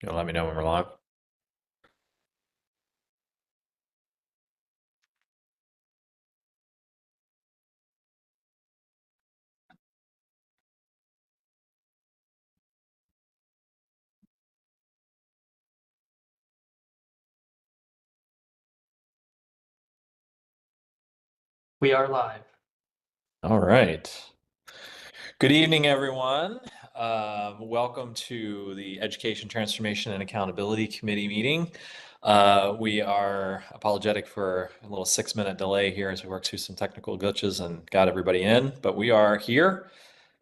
You'll let me know when we're live. We are live. All right. Good evening, everyone. Welcome to the Education Transformation and Accountability Committee meeting. We are apologetic for a little 6-minute delay here as we work through some technical glitches and got everybody in, but we are here.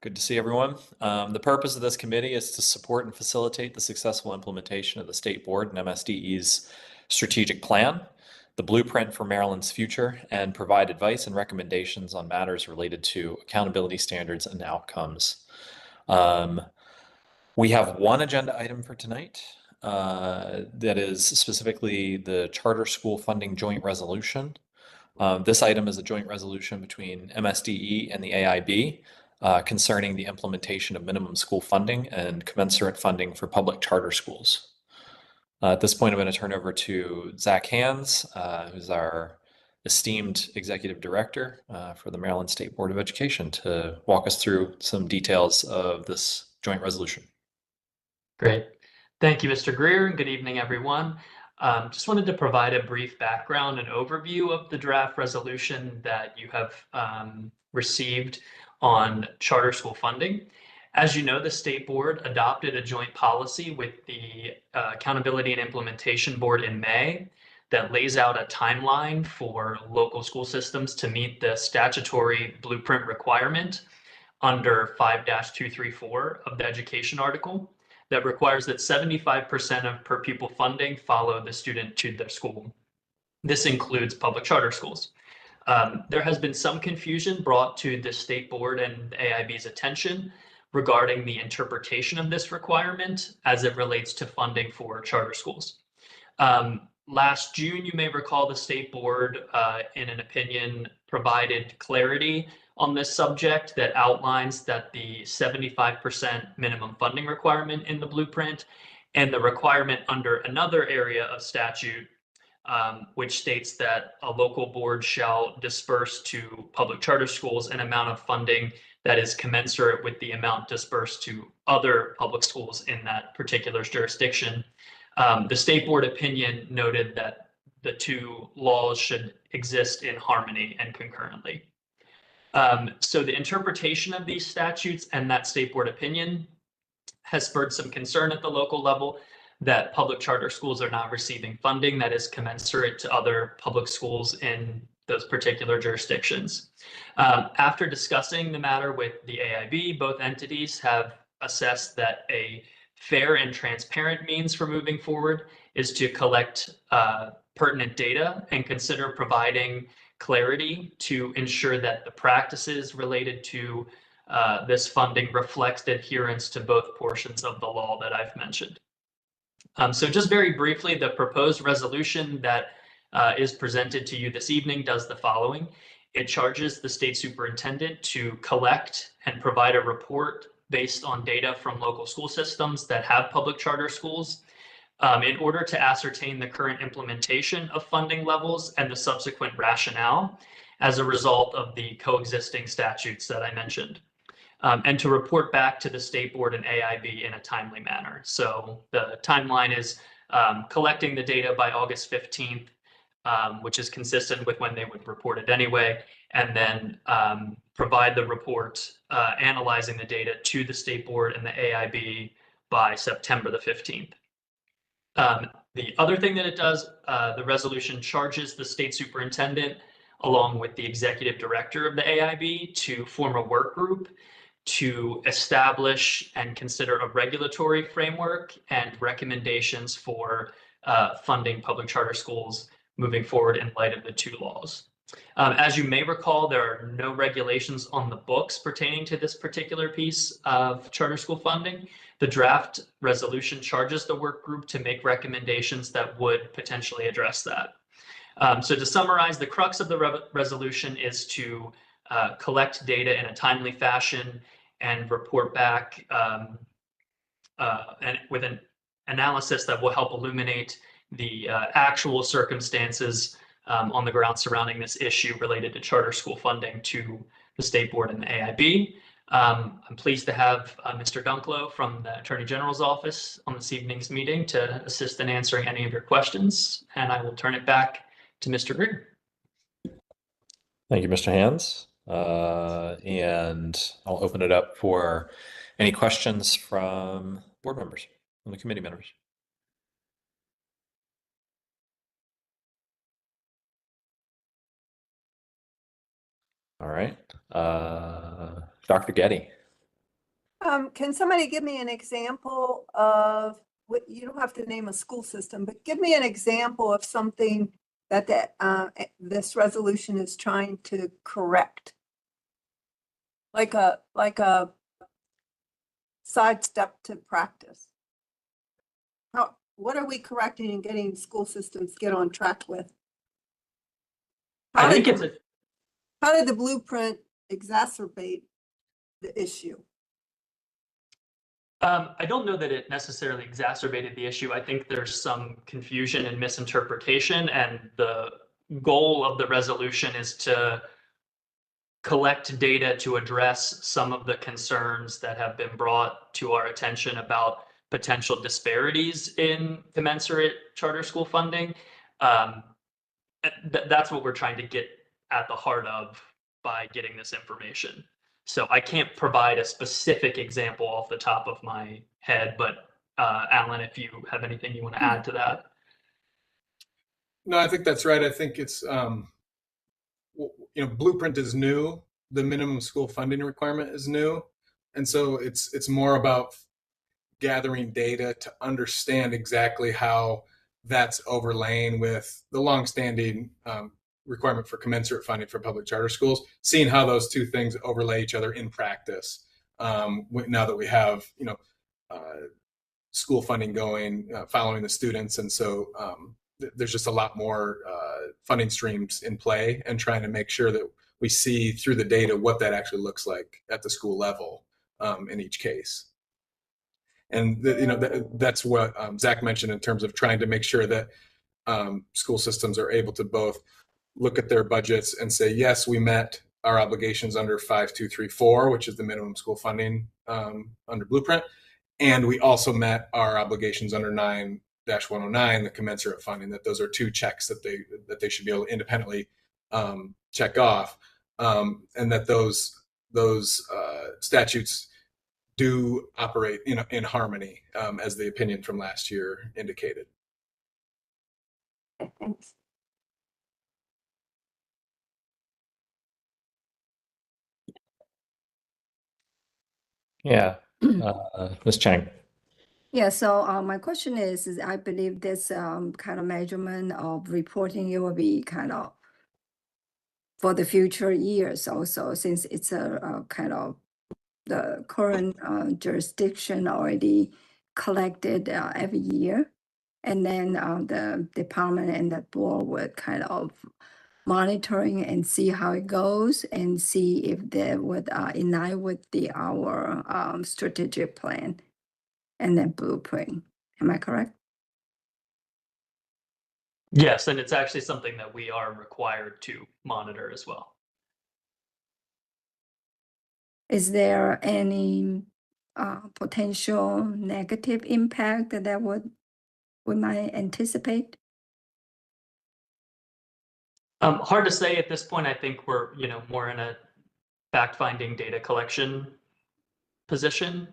Good to see everyone. The purpose of this committee is to support and facilitate the successful implementation of the State Board and MSDE's strategic plan, the blueprint for Maryland's future, and provide advice and recommendations on matters related to accountability standards and outcomes. We have one agenda item for tonight that is specifically the charter school funding joint resolution. This item is a joint resolution between MSDE and the AIB concerning the implementation of minimum school funding and commensurate funding for public charter schools. At this point, I'm going to turn over to Zach Hands, who's our esteemed executive director for the Maryland State Board of Education, to walk us through some details of this joint resolution. Great. Thank you, Mr. Greer, and good evening, everyone. Just wanted to provide a brief background and overview of the draft resolution that you have received on charter school funding. As you know, the State Board adopted a joint policy with the Accountability and Implementation Board in May that lays out a timeline for local school systems to meet the statutory blueprint requirement under 5-234 of the education article that requires that 75% of per pupil funding follow the student to their school. This includes public charter schools. There has been some confusion brought to the State Board and AIB's attention regarding the interpretation of this requirement as it relates to funding for charter schools. Last June, you may recall the State Board, in an opinion, provided clarity on this subject that outlines that the 75% minimum funding requirement in the blueprint and the requirement under another area of statute, which states that a local board shall disperse to public charter schools an amount of funding that is commensurate with the amount dispersed to other public schools in that particular jurisdiction. The State Board opinion noted that the two laws should exist in harmony and concurrently. So the interpretation of these statutes and that State Board opinion has spurred some concern at the local level that public charter schools are not receiving funding that is commensurate to other public schools in those particular jurisdictions. After discussing the matter with the AIB, both entities have assessed that a fair and transparent means for moving forward is to collect pertinent data and consider providing clarity to ensure that the practices related to this funding reflects adherence to both portions of the law that I've mentioned. So just very briefly, the proposed resolution that is presented to you this evening does the following. It charges the state superintendent to collect and provide a report based on data from local school systems that have public charter schools in order to ascertain the current implementation of funding levels and the subsequent rationale as a result of the coexisting statutes that I mentioned. And to report back to the State Board and AIB in a timely manner. So the timeline is collecting the data by August 15th, which is consistent with when they would report it anyway, and then provide the report analyzing the data to the State Board and the AIB by September the 15th. The other thing that it does, the resolution charges the state superintendent along with the executive director of the AIB to form a work group to establish and consider a regulatory framework and recommendations for funding public charter schools moving forward in light of the two laws. As you may recall, there are no regulations on the books pertaining to this particular piece of charter school funding. The draft resolution charges the work group to make recommendations that would potentially address that. So to summarize, the crux of the resolution is to collect data in a timely fashion and report back and with an analysis that will help illuminate the actual circumstances on the ground surrounding this issue related to charter school funding to the State Board and the AIB. I'm pleased to have Mr. Dunklo from the Attorney General's office on this evening's meeting to assist in answering any of your questions, and I will turn it back to Mr. Greer. Thank you, Mr. Hands. And I'll open it up for any questions from board members, from the committee members. All right. Dr. Getty. Can somebody give me an example of what, you don't have to name a school system, but give me an example of something that this resolution is trying to correct? Like a sidestep to practice. What are we correcting and getting school systems get on track with? I think it's How did the blueprint exacerbate the issue? I don't know that it necessarily exacerbated the issue. I think there's some confusion and misinterpretation, and the goal of the resolution is to collect data to address some of the concerns that have been brought to our attention about potential disparities in commensurate charter school funding. That's what we're trying to get at the heart of by getting this information. So I can't provide a specific example off the top of my head, but Alan, if you have anything you want to add to that. No, I think that's right. I think it's, Blueprint is new. The minimum school funding requirement is new. And so it's more about gathering data to understand exactly how that's overlaying with the longstanding requirement for commensurate funding for public charter schools, seeing how those two things overlay each other in practice. Now that we have, school funding going, following the students. And so there's just a lot more funding streams in play, and trying to make sure that we see through the data what that actually looks like at the school level in each case. And that's what Zach mentioned in terms of trying to make sure that school systems are able to both look at their budgets and say, yes, we met our obligations under 5234, which is the minimum school funding under Blueprint. And we also met our obligations under 9-109, the commensurate funding, that those are two checks that they should be able to independently check off. And that those statutes do operate in harmony, as the opinion from last year indicated. Okay, thanks. Yeah. Ms. Chang. Yeah, so my question is I believe this kind of measurement of reporting, it will be kind of for the future years also, since it's a kind of the current jurisdiction already collected every year. And then the department and the board would kind of monitoring and see how it goes and see if they would in line with our strategic plan and then blueprint. Am I correct? Yes, and it's actually something that we are required to monitor as well. Is there any potential negative impact that we might anticipate? Hard to say at this point. I think we're more in a fact-finding data collection position,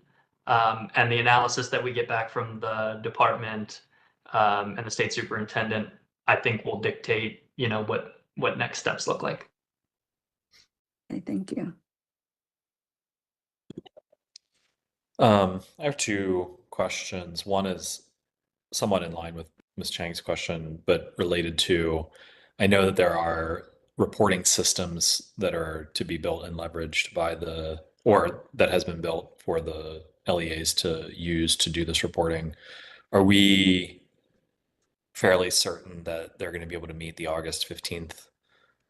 and the analysis that we get back from the department and the state superintendent, I think, will dictate what next steps look like. Okay, thank you. I have two questions. One is somewhat in line with Ms. Chang's question, but related to, I know that there are reporting systems that are to be built and leveraged or that has been built for the LEAs to use to do this reporting. Are we fairly certain that they're going to be able to meet the August 15th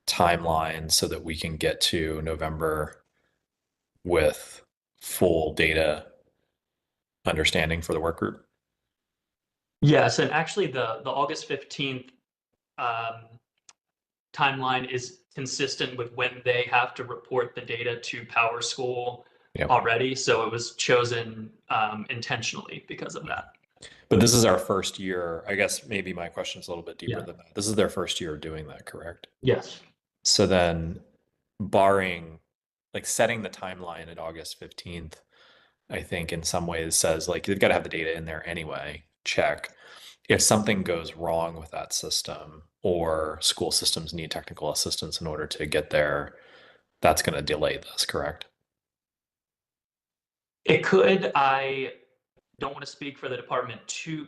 timeline so that we can get to November with full data understanding for the work group? Yes, and actually the August 15th timeline is consistent with when they have to report the data to Power School Yep. already. So it was chosen intentionally because of that. But this is our first year. I guess maybe my question is a little bit deeper Yeah. than that. This is their first year doing that, correct? Yes. So then, barring like setting the timeline at August 15th, I think in some ways says like they've got to have the data in there anyway. Check. If something goes wrong with that system or school systems need technical assistance in order to get there, that's going to delay this, correct? It could. I don't want to speak for the department too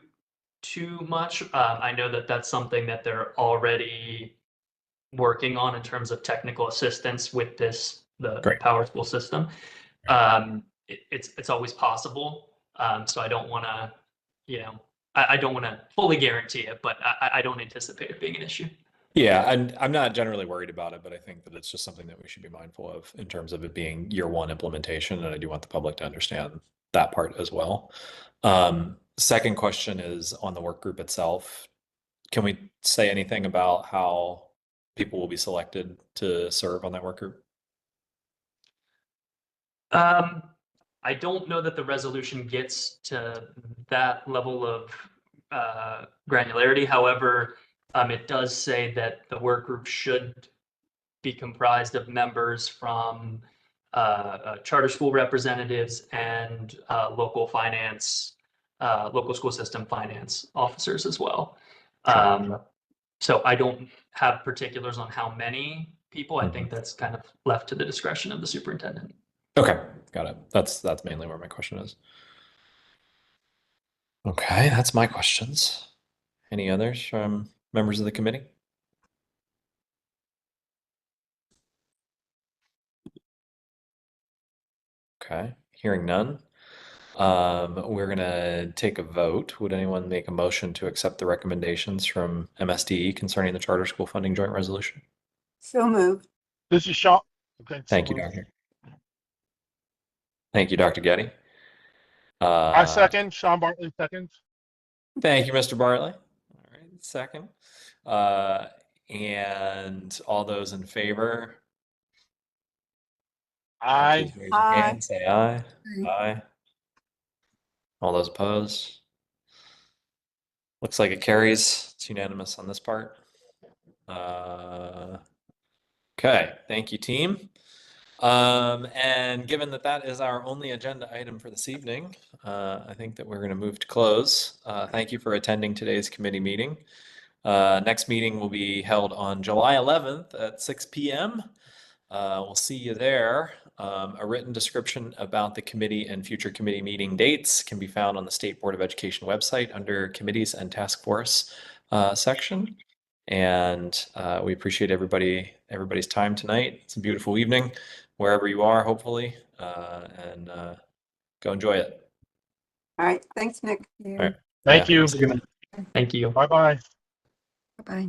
much. I know that that's something that they're already working on in terms of technical assistance with the Great. Power School system. It's always possible. So I don't want to, I don't want to fully guarantee it, but I don't anticipate it being an issue. Yeah, and I'm not generally worried about it, but I think that it's just something that we should be mindful of in terms of it being year one implementation, and I do want the public to understand that part as well. Second question is on the work group itself. Can we say anything about how people will be selected to serve on that work group? I don't know that the resolution gets to that level of granularity. However, it does say that the work group should be comprised of members from charter school representatives and local school system finance officers as well. So I don't have particulars on how many people. I think that's kind of left to the discretion of the superintendent. Okay, got it. That's mainly where my question is. Okay, that's my questions. Any others from members of the committee? Okay, hearing none. We're gonna take a vote. Would anyone make a motion to accept the recommendations from MSDE concerning the charter school funding joint resolution? So moved. This is Sean. Okay. Thank you, Doctor. Thank you, Dr. Getty. I second. Sean Bartley seconds. Thank you, Mr. Bartley. All right, second. And all those in favor? Aye. Please raise your Aye. hand, say aye. Aye. Aye. All those opposed? Looks like it carries. It's unanimous on this part. Okay, thank you, team. And given that that is our only agenda item for this evening, I think that we're going to move to close. Thank you for attending today's committee meeting. Next meeting will be held on July 11th at 6 p.m. We'll see you there. A written description about the committee and future committee meeting dates can be found on the State Board of Education website under Committees and Task Force section. And we appreciate everybody's time tonight. It's a beautiful evening, wherever you are, hopefully, and go enjoy it. All right. Thanks, Nick. All right. Thank you. Thank you. Bye-bye. Bye.